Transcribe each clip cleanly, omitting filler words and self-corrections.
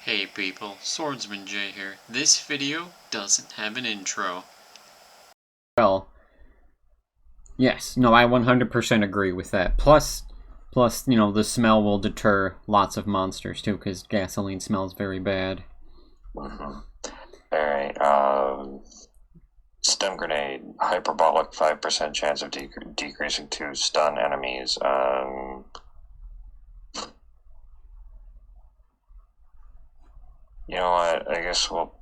Hey people, Swordsman J here. This video doesn't have an intro. Well, yes, no, I 100% agree with that. Plus, the smell will deter lots of monsters too, because gasoline smells very bad. Alright, stem grenade, hyperbolic 5% chance of decreasing to stun enemies. You know what? I guess we'll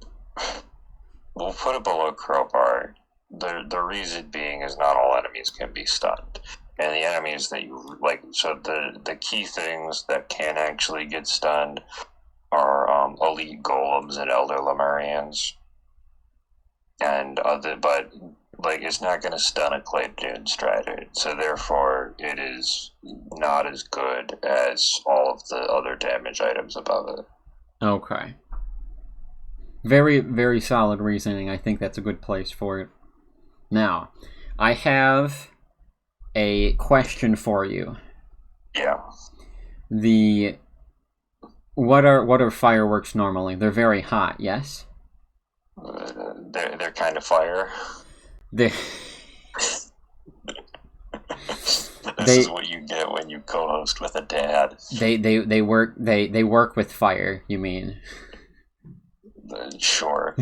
put it below crowbar. The reason being is not all enemies can be stunned, and the enemies that you like. So the key things that can actually get stunned are elite golems and elder lemurians, and but like it's not going to stun a clay dune strider, so therefore it is not as good as all of the other damage items above it. Okay. Very, very solid reasoning. I think that's a good place for it. Now, I have a question for you. Yeah. What are fireworks normally? They're very hot, yes? They're kind of fire. They This is what you get when you co-host with a dad. they work with fire, you mean? Sure.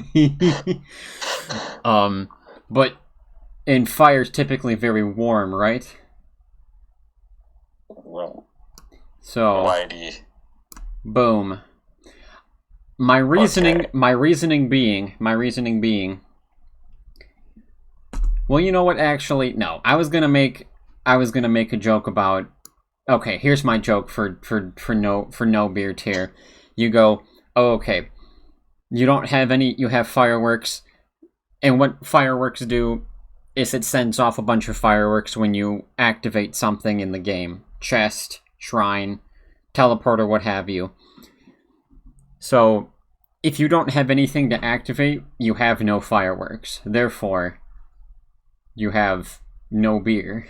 But and fire's typically very warm, right? Well, So why do you... boom. My reasoning being. Well, you know what? Actually, no. I was gonna make a joke about. Okay, here's my joke for no beer tier. You go, oh, okay. You don't have any. You have fireworks, and what fireworks do is it sends off a bunch of fireworks when you activate something in the game: chest, shrine, teleporter, what have you. So, if you don't have anything to activate, you have no fireworks. Therefore, you have no beer.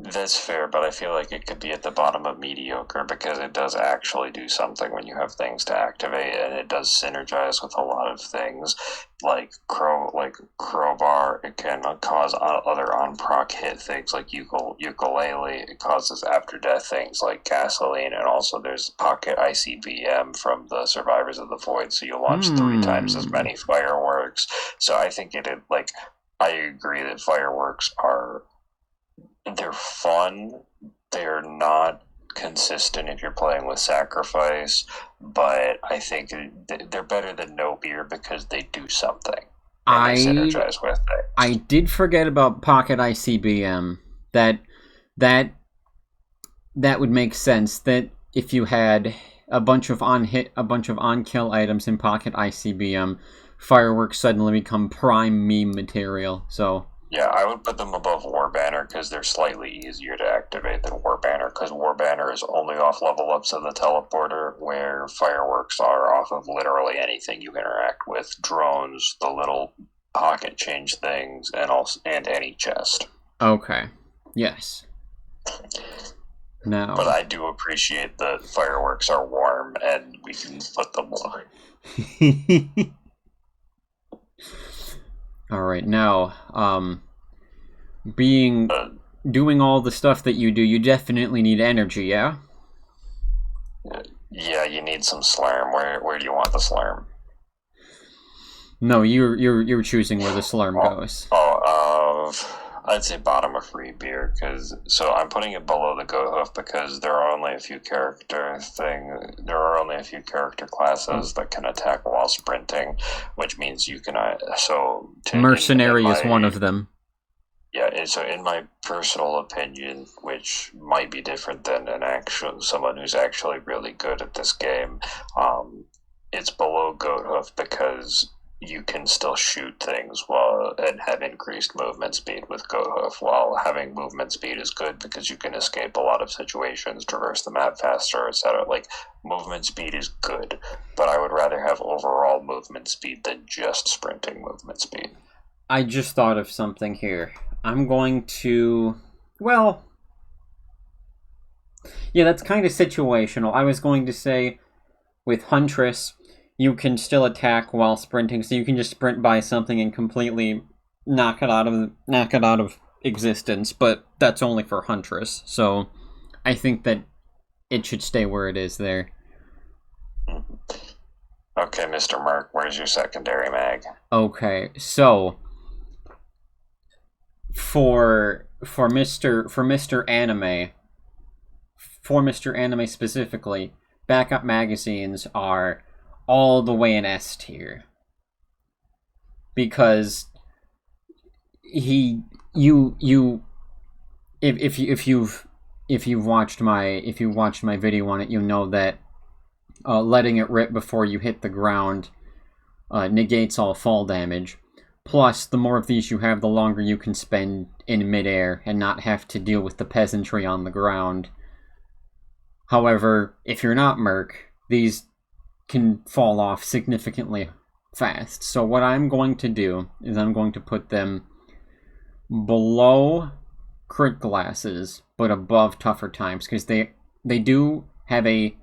That's fair, but I feel like it could be at the bottom of mediocre because it does actually do something when you have things to activate, and it does synergize with a lot of things like crowbar. It can cause other on-proc hit things like ukulele. It causes after death things like gasoline, and also there's pocket ICBM from the Survivors of the Void, so you launch 3 times as many fireworks. So I think I agree that fireworks they're fun. They're not consistent if you're playing with sacrifice, but I think they're better than no beer because they do something. And they synergize with things. I did forget about pocket ICBM. That would make sense. That if you had a bunch of on-kill items in pocket ICBM, fireworks suddenly become prime meme material. So. Yeah, I would put them above War Banner because they're slightly easier to activate than War Banner, because War Banner is only off level ups of the teleporter, where fireworks are off of literally anything you interact with: drones, the little pocket change things, and any chest. Okay. Yes. Now. But I do appreciate that fireworks are warm and we can put them on. All right, now, doing all the stuff that you do, you definitely need energy, yeah? Yeah, you need some slurm. Where do you want the slurm? No, you're choosing where the slurm goes. I'd say bottom of free beer, so I'm putting it below the goat hoof because there are only a few character classes that can attack while sprinting, which means you can mercenary is one of them. Yeah, and so in my personal opinion, which might be different than someone who's actually really good at this game, it's below goat hoof because you can still shoot things and have increased movement speed with goat hoof, while having movement speed is good because you can escape a lot of situations, traverse the map faster, etc. Like, movement speed is good, but I would rather have overall movement speed than just sprinting movement speed. I just thought of something here. I'm going to... Well... Yeah, that's kind of situational. I was going to say... with Huntress, you can still attack while sprinting, so you can just sprint by something and completely knock it out of existence, but that's only for Huntress, so I think that it should stay where it is there. Okay, Mr. Merc, where's your secondary mag? Okay, so for Mr. Anime specifically, backup magazines are all the way in S tier. Because if you've watched my video on it, you know that letting it rip before you hit the ground negates all fall damage. Plus, the more of these you have, the longer you can spend in midair and not have to deal with the peasantry on the ground. However, if you're not Merc, these can fall off significantly fast. So what I'm going to do is I'm going to put them below crit glasses, but above tougher times, because they do have a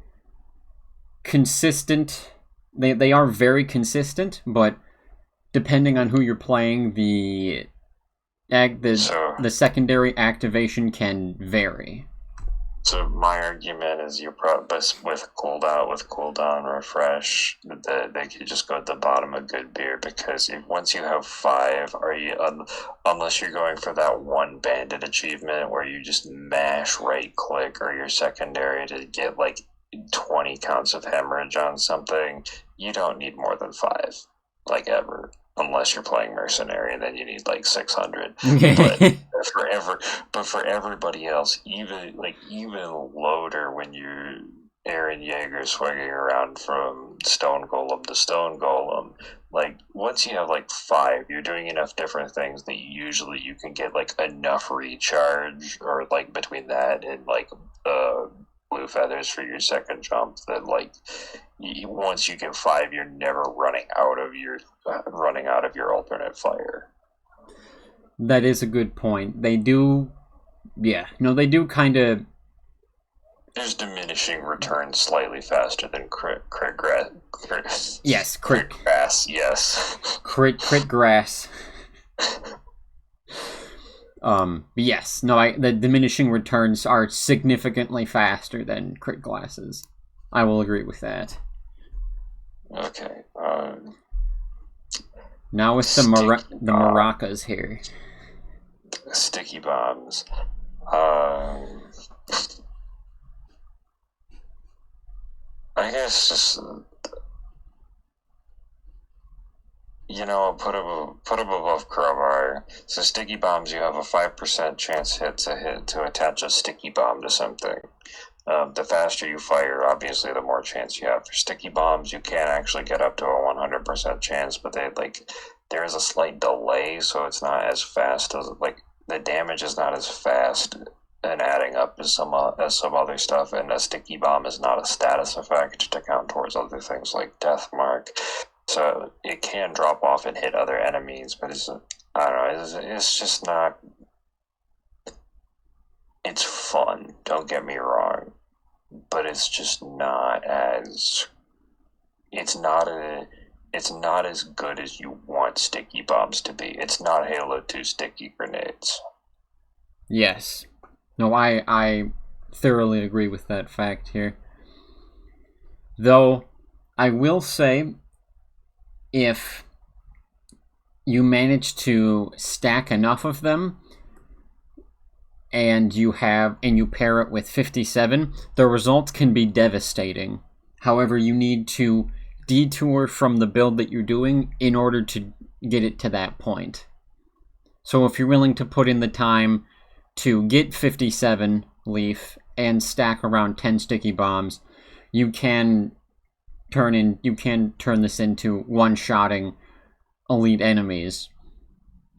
consistent... They are very consistent, but depending on who you're playing, the secondary activation can vary. So my argument is you're probably with cooldown, refresh, that they could just go at the bottom of good beer, because once you have 5, unless you're going for that one bandit achievement where you just mash right click or your secondary to get like 20 counts of hemorrhage on something, you don't need more than 5, like ever. Unless you're playing mercenary, and then you need like 600. but for everybody else, even loader, when you're Aaron Yeager swinging around from stone golem to stone golem, like once you have like 5, you're doing enough different things that you can get like enough recharge, or like between that and like blue feathers for your second jump, that like once you get 5, you're never running out of your alternate fire. That is a good point. They do kind of... There's diminishing returns slightly faster than crit grass. Yes, crit grass. Yes. Crit grass. Yes, no, the diminishing returns are significantly faster than crit glasses. I will agree with that. Okay. Now with the maracas here. Sticky bombs. I guess just put them above crowbar. So sticky bombs, you have a 5% chance to attach a sticky bomb to something. The faster you fire, obviously, the more chance you have. For sticky bombs, you can actually get up to a 100% chance, but there is a slight delay, so it's not as fast as the damage is not as fast and adding up as some other stuff. And a sticky bomb is not a status effect to count towards other things like death mark. So it can drop off and hit other enemies, but it's just not. It's fun, don't get me wrong, but it's just not as. It's not as good as you want sticky bombs to be. It's not Halo 2 sticky grenades. Yes. No, I thoroughly agree with that fact here. Though, I will say, if you manage to stack enough of them, and you pair it with 57, the results can be devastating. However, you need to detour from the build that you're doing in order to get it to that point. So if you're willing to put in the time to get 57 leaf and stack around 10 sticky bombs, you can turn this into one-shotting elite enemies.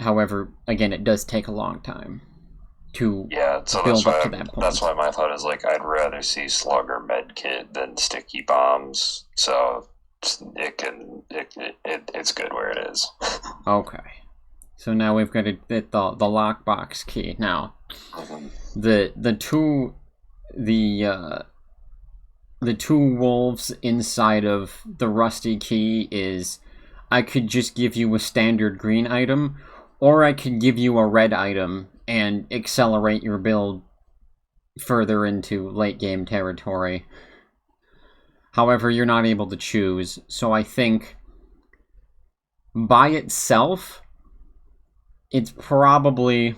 However, again, it does take a long time to build up to that point. That's why my thought is I'd rather see Slugger Medkit than sticky bombs. So it's good where it is. Okay. So now we've got the lockbox key. Now, the the two wolves inside of the rusty key is I could just give you a standard green item, or I could give you a red item and accelerate your build further into late game territory. However, you're not able to choose, so I think by itself, it's probably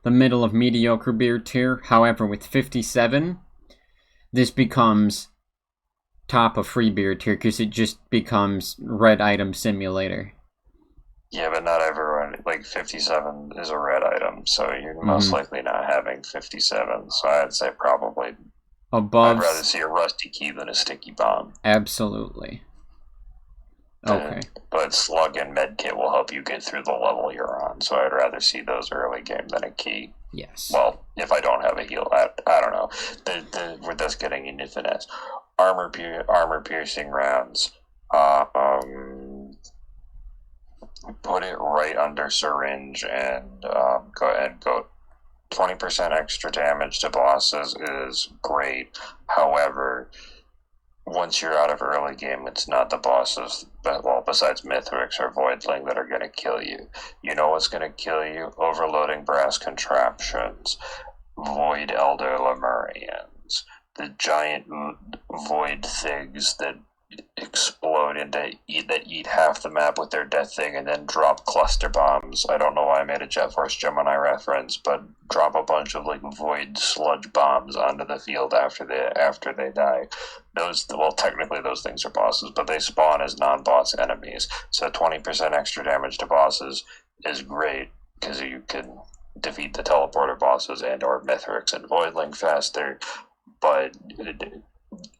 the middle of mediocre beer tier. However, with 57, this becomes top of free beer tier because it just becomes red item simulator. Yeah, but not everyone, like 57 is a red item, so you're most likely not having 57. So I'd say probably above. I'd rather see a rusty key than a sticky bomb. Absolutely. Okay. But slug and medkit will help you get through the level you're on, so I'd rather see those early game than a key. Yes. Well, if I don't have a heal, I don't know. We're just getting into finesse. Armor piercing rounds. Put it right under syringe and go 20% extra damage to bosses is great. However, once you're out of early game, it's not the bosses, besides Mithrix or Voidling, that are going to kill you. You know what's going to kill you? Overloading brass contraptions, Void Elder Lemurians, the giant void things that explode and that eat half the map with their death thing and then drop cluster bombs. I don't know why I made a Jet Force Gemini reference, but drop a bunch of like void sludge bombs onto the field after they die. Technically those things are bosses, but they spawn as non-boss enemies. So 20% extra damage to bosses is great because you can defeat the teleporter bosses and or Mithrix and Voidling faster, but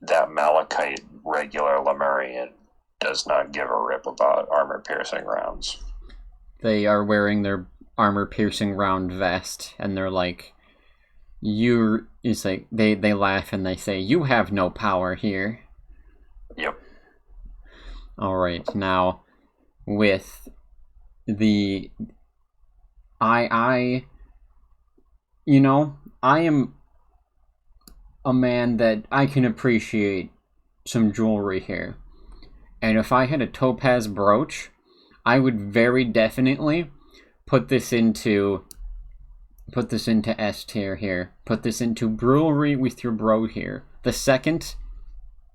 that Malachite regular Lemurian does not give a rip about armor-piercing rounds. They are wearing their armor-piercing round vest, and they're like, it's like, they laugh and they say, you have no power here. Yep. Alright, now, with the... I am a man that I can appreciate some jewelry here. And if I had a topaz brooch, I would very definitely put this into S tier here. Put this into brewery with your bro here. The second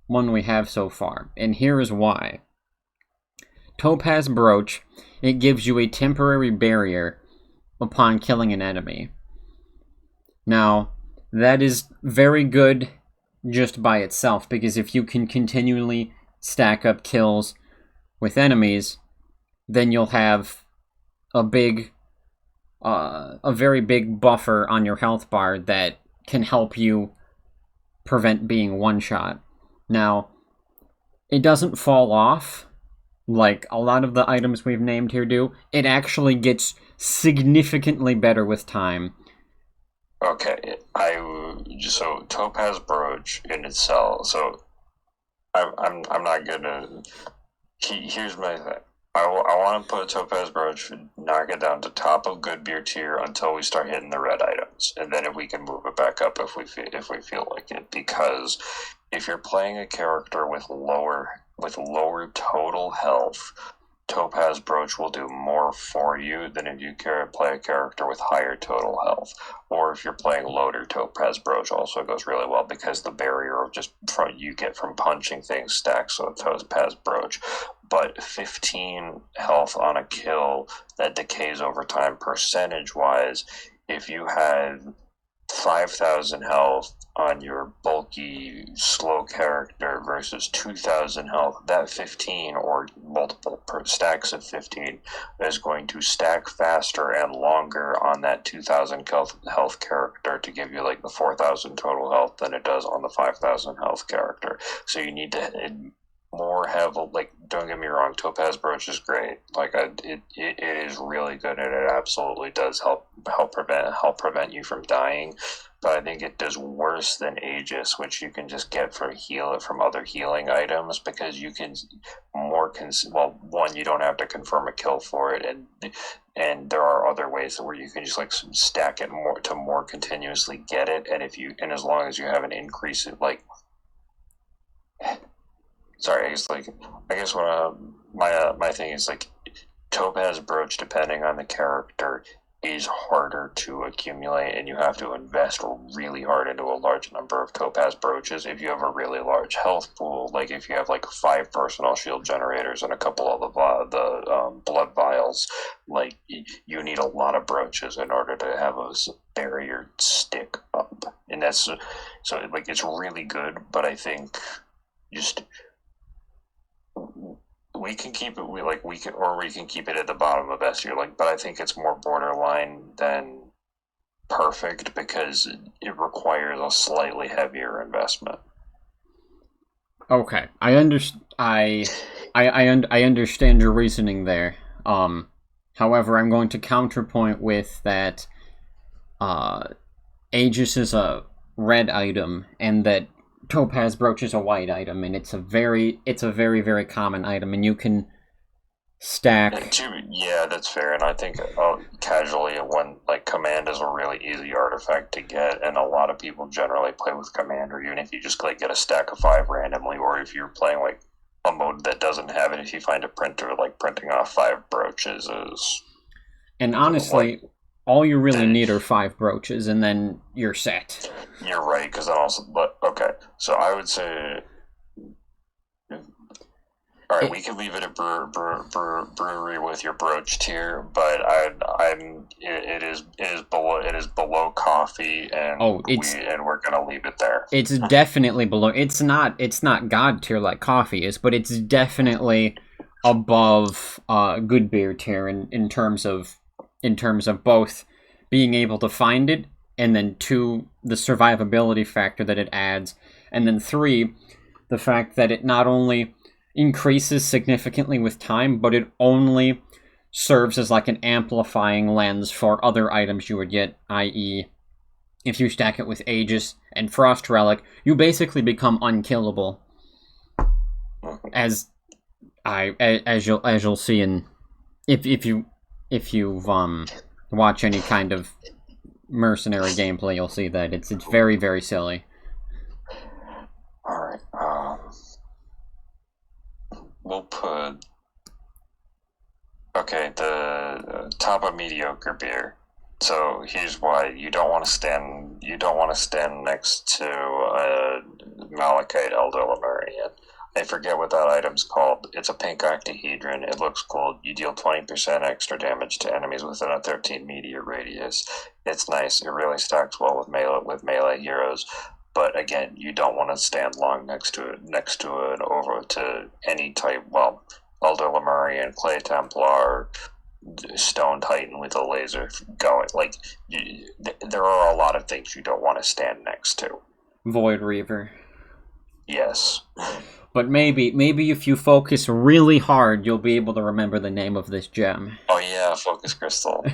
one we have so far. And here is why. Topaz brooch, it gives you a temporary barrier upon killing an enemy. Now, that is very good just by itself, because if you can continually stack up kills with enemies, then you'll have a very big buffer on your health bar that can help you prevent being one-shot. Now, it doesn't fall off like a lot of the items we've named here do. It actually gets significantly better with time. Okay, so Topaz Brooch in itself. So I'm not gonna. Here's my thing. I want to put a Topaz Brooch, knock it down to top of good beer tier until we start hitting the red items, and then if we can move it back up if we feel like it. Because if you're playing a character with lower total health, Topaz Brooch will do more for you than if you play a character with higher total health. Or if you're playing loader, Topaz Brooch also goes really well because the barrier of just you get from punching things stacks with Topaz Brooch. But 15 health on a kill that decays over time percentage-wise, if you had 5,000 health on your bulky, slow character versus 2,000 health, that 15 or multiple stacks of 15 is going to stack faster and longer on that 2,000 health character to give you like the 4,000 total health than it does on the 5,000 health character. So you need to more have don't get me wrong, Topaz Brooch is great. It is really good, and it absolutely does help prevent you from dying. But I think it does worse than Aegis, which you can just get from other healing items, because you can more more one, you don't have to confirm a kill for it, and there are other ways where you can just like stack it more to more continuously get it, and as long as you have an increase in like, sorry, I guess what my thing is like, Topaz Brooch, depending on the character, is harder to accumulate, and you have to invest really hard into a large number of Topaz Brooches if you have a really large health pool. Like if you have like 5 personal shield generators and a couple of the blood vials, like you need a lot of brooches in order to have a barrier stick up, and that's so like it's really good. But I think just we can keep it. We can keep it at the bottom of S tier. But I think it's more borderline than perfect because it requires a slightly heavier investment. Okay, I understand your reasoning there. However, I'm going to counterpoint with that. Aegis is a red item, and that Topaz Brooch is a white item, and it's a very, very common item, and you can stack. Yeah, that's fair, and I think casually when like command is a really easy artifact to get, and a lot of people generally play with command, or even if you just like get a stack of 5 randomly, or if you're playing like a mode that doesn't have it, if you find a printer, like printing off 5 brooches is. And honestly, all you really need are 5 brooches, and then you're set. You're right, because but okay, so I would say, all right, we can leave it at brewery with your brooch tier, but it is below coffee, and we're gonna leave it there. It's definitely below. It's not god tier like coffee is, but it's definitely above good beer tier in terms of both being able to find it, and then 2, the survivability factor that it adds, and then 3, the fact that it not only increases significantly with time, but it only serves as like an amplifying lens for other items you would get, i.e. if you stack it with Aegis and Frost Relic, you basically become unkillable. As you'll see in if you've watch any kind of mercenary gameplay, you'll see that it's very, very silly. All right, we'll put the top of mediocre beer. So here's why: you don't want to stand next to Malachite Elder Lemurian. I forget what that item's called. It's a pink octahedron. It looks cool. You deal 20% extra damage to enemies within a 13 meter radius. It's nice. It really stacks well with melee heroes. But again, you don't want to stand long next to any type. Well, Elder Lemurian, Clay Templar, Stone Titan with a laser going. There are a lot of things you don't want to stand next to. Void Reaver. Yes. But maybe if you focus really hard, you'll be able to remember the name of this gem. Oh yeah, Focus Crystal.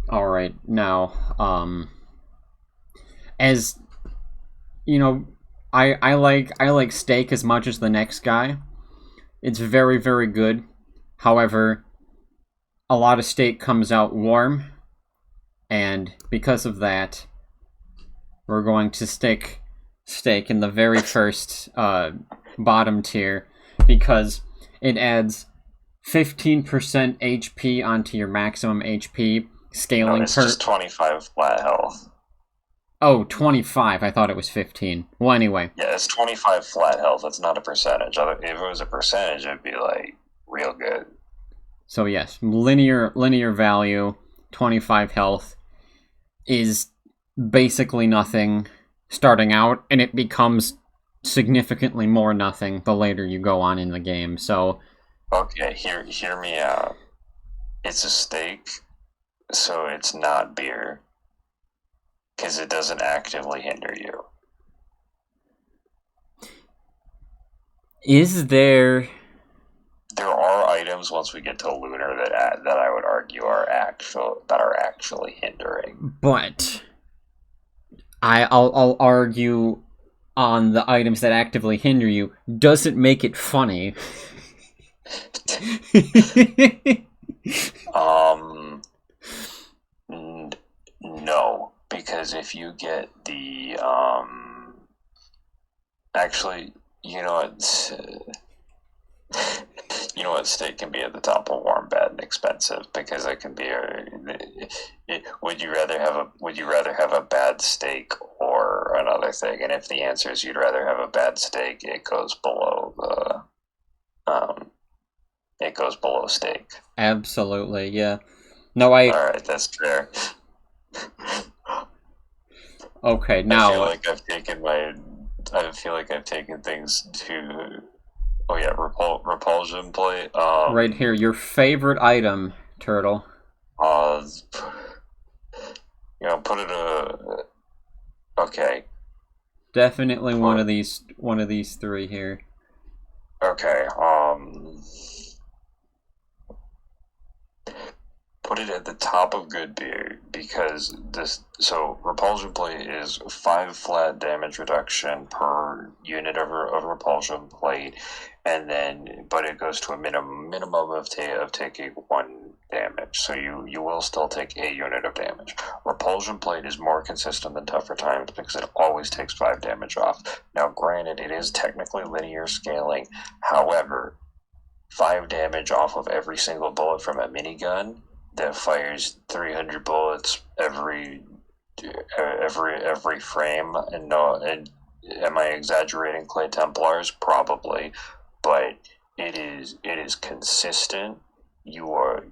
Alright, now, as, you know, I like steak as much as the next guy. It's very, very good. However, a lot of steak comes out warm, and because of that, we're going to stick steak in the very first bottom tier, because it adds 15% HP onto your maximum HP, scaling it's just 25 flat health. Oh, 25. I thought it was 15. Well, anyway. Yeah, it's 25 flat health. It's not a percentage. If it was a percentage, it'd be, like, real good. So, yes, linear value, 25 health, is basically nothing starting out, and it becomes significantly more nothing the later you go on in the game, so... Okay, hear me out. It's a steak, so it's not beer. Because it doesn't actively hinder you. Is there... There are items once we get to Lunar that I would argue are actually hindering. But I'll argue on the items that actively hinder you doesn't make it funny. No, because if you get the actually, you know what? You know what? Steak can be at the top of warm, bad, and expensive because it can be. Would you rather have a bad steak or another thing? And if the answer is you'd rather have a bad steak, it goes below steak. Absolutely, yeah. No, All right, that's fair. Okay, now I feel like I've taken things to. Oh yeah, repulsion plate. right here, your favorite item, Turtle. Put it okay. Definitely one of these three here. Okay. Put it at the top of good beer because repulsion plate is 5 flat damage reduction per unit of repulsion plate, and then but it goes to a minimum of taking 1 damage, so you will still take a unit of damage. Repulsion plate is more consistent than tougher times because it always takes 5 damage off. Now, granted, it is technically linear scaling. However, 5 damage off of every single bullet from a minigun that fires 300 bullets every frame. And am I exaggerating, Clay Templars? Probably, but it is consistent. You are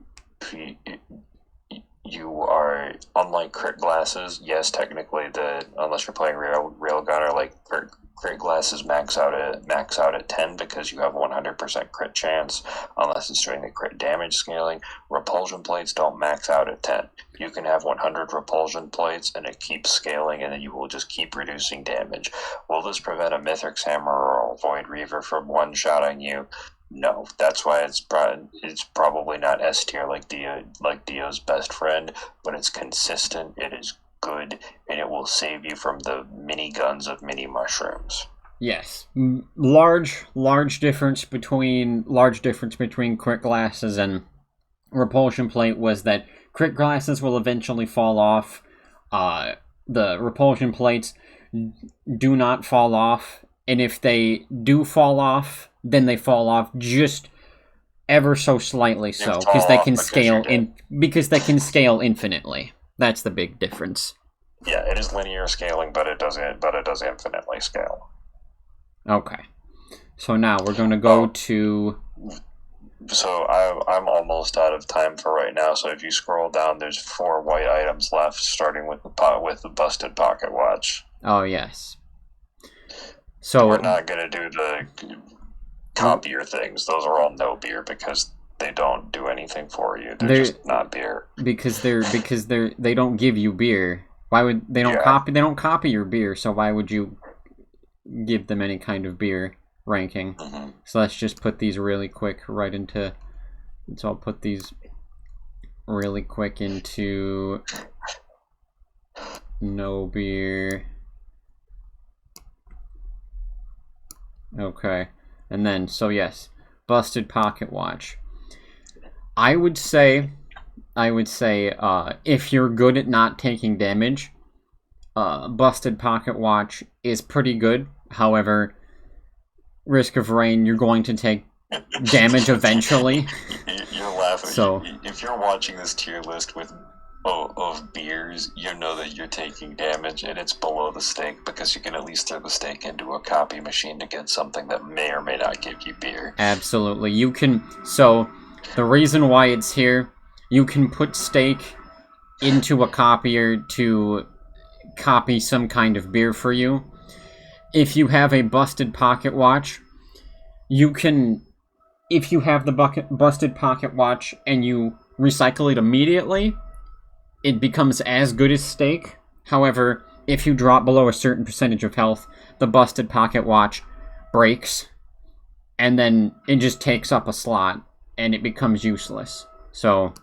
unlike crit glasses. Yes, technically, unless you're playing railgun, or like crit glasses max out at 10 because you have 100% crit chance unless it's doing the crit damage scaling. Repulsion plates don't max out at 10. You can have 100 repulsion plates and it keeps scaling, and then you will just keep reducing damage. Will this prevent a Mithrix Hammer or a Void Reaver from one-shotting you? No, that's why it's probably not S tier like Dio's best friend, but it's consistent, it is good, and it will save you from the mini guns of mini mushrooms. Yes, large difference between crit glasses and repulsion plate was that crit glasses will eventually fall off. The repulsion plates do not fall off, and if they do fall off, then they fall off just ever so slightly, so because they can scale infinitely. That's the big difference. Yeah, it is linear scaling, but it does infinitely scale. Okay, so now we're going to go to. So I'm almost out of time for right now. So if you scroll down, there's 4 white items left, starting with the busted pocket watch. Oh yes. So we're not gonna do the copier things. Those are all no beer because they don't do anything for you. They're just not beer. Because they don't give you beer. Why would they don't copy? They don't copy your beer. So why would you give them any kind of beer ranking? Mm-hmm. So let's just put these really quick right into. So I'll put these really quick into no beer. Okay, and then so yes, busted pocket watch. I would say, if you're good at not taking damage, busted pocket watch is pretty good. However, risk of rain, you're going to take damage eventually. You're laughing. So if you're watching this tier list of beers, you know that you're taking damage, and it's below the steak because you can at least throw the steak into a copy machine to get something that may or may not give you beer. Absolutely, you can. So the reason why it's here, you can put steak into a copier to copy some kind of beer for you. If you have a busted pocket watch, you can. If you have the busted pocket watch and you recycle it immediately, it becomes as good as steak. However, if you drop below a certain percentage of health, the busted pocket watch breaks, and then it just takes up a slot, and it becomes useless. So,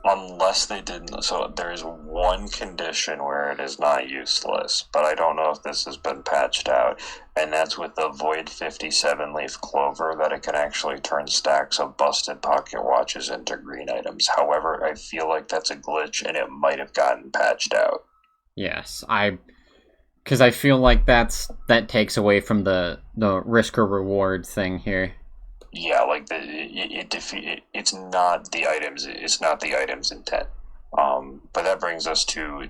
Unless they didn't. So there is one condition where it is not useless, but I don't know if this has been patched out, and that's with the Void 57 leaf clover, that it can actually turn stacks of busted pocket watches into green items. However, I feel like that's a glitch, and it might have gotten patched out. Yes, because I feel like that takes away from the risk or reward thing here. Yeah, like it's not the items. It's not the item's intent. But that brings us to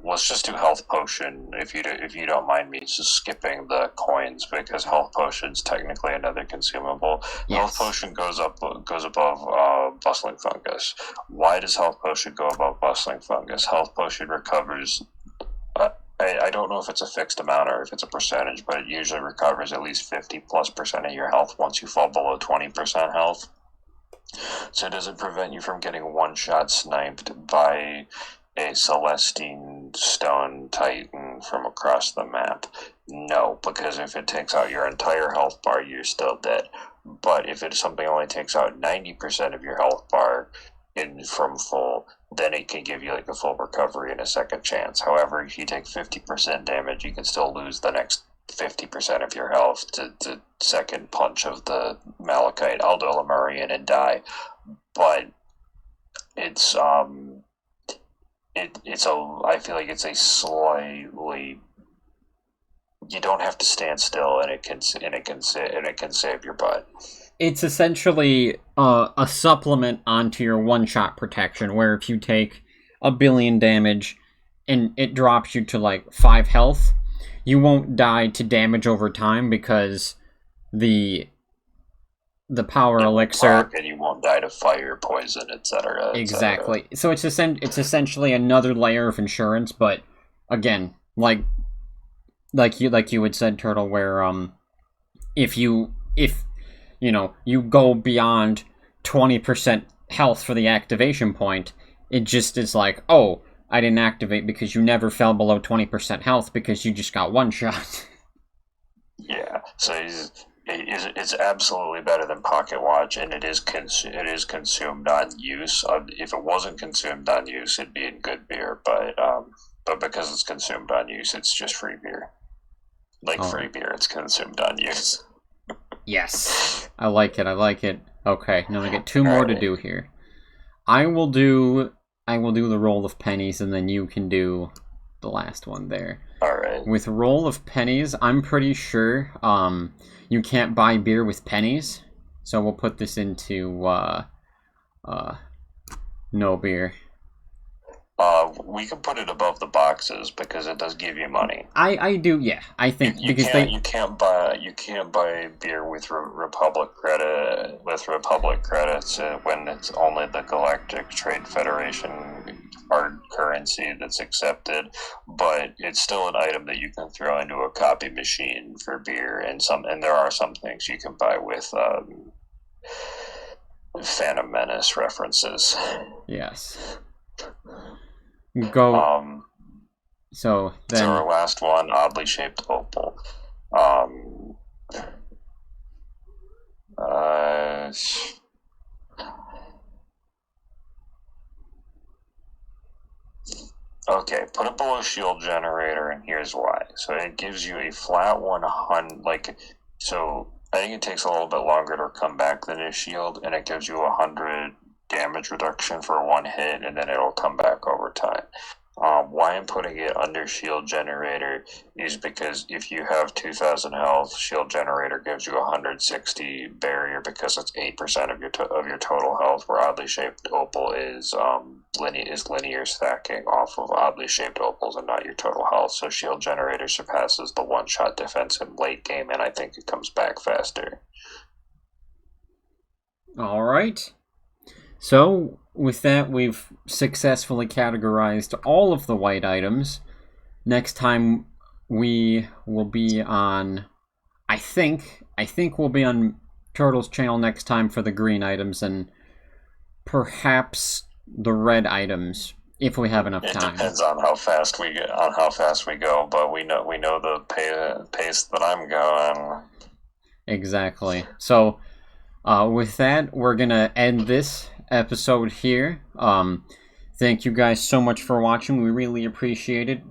let's just do health potion if you don't mind me just skipping the coins, because health potion's technically another consumable. Yes. Health potion goes above bustling fungus. Why does health potion go above bustling fungus? Health potion recovers. I don't know if it's a fixed amount or if it's a percentage, but it usually recovers at least 50+% of your health once you fall below 20% health. So does it prevent you from getting one-shot sniped by a Celestine Stone Titan from across the map? No, because if it takes out your entire health bar, you're still dead. But if it's something only takes out 90% of your health bar from full, then it can give you like a full recovery and a second chance. However, if you take 50% damage, you can still lose the next 50% of your health to the second punch of the Malachite Aldo Lemurian and die. But it's I feel like it's a slightly, you don't have to stand still, and it can save your butt. It's essentially a supplement onto your one-shot protection, where if you take 1 billion damage and it drops you to like 5 health, you won't die to damage over time because the power elixir, and you won't die to fire, poison, etc. Exactly. So it's essentially another layer of insurance, but again, like you had said, Turtle, where if you go beyond 20% health for the activation point, it just is like, oh, I didn't activate because you never fell below 20% health because you just got one shot. Yeah, so it's absolutely better than Pocket Watch, and it is consumed on use. If it wasn't consumed on use, it'd be in good beer, but because it's consumed on use, it's just free beer. Free beer, it's consumed on use. Yes, I like it. Okay, now we get 2 more to do here. I will do the roll of pennies, and then you can do the last one there. Alright. With roll of pennies, I'm pretty sure you can't buy beer with pennies, so we'll put this into no beer. We can put it above the boxes because it does give you money. I do, yeah. I think you can't buy beer with Republic credits when it's only the Galactic Trade Federation hard currency that's accepted, but it's still an item that you can throw into a copy machine for beer, and there are some things you can buy with Phantom Menace references. Yes. Go. So our last one, oddly shaped opal. Okay, put it below shield generator, and here's why. So it gives you a flat 100, so I think it takes a little bit longer to come back than a shield, and it gives you 100 damage reduction for 1 hit, and then it'll come back over time. Why I'm putting it under shield generator is because if you have 2,000 health, shield generator gives you 160 barrier because it's 8% of your total health, where oddly shaped opal is linear stacking off of oddly shaped opals and not your total health. So shield generator surpasses the one-shot defense in late game, and I think it comes back faster. All right. So, with that, we've successfully categorized all of the white items. Next time, we will be on... I think we'll be on Turtle's channel next time for the green items, and perhaps the red items, if we have enough time. It depends on how fast we go, but we know the pace that I'm going. Exactly. So, with that, we're gonna end this episode here. Thank you guys so much for watching. We really appreciate it.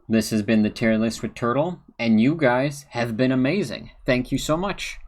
This has been the Tier List with Turtle, and you guys have been amazing. Thank you so much.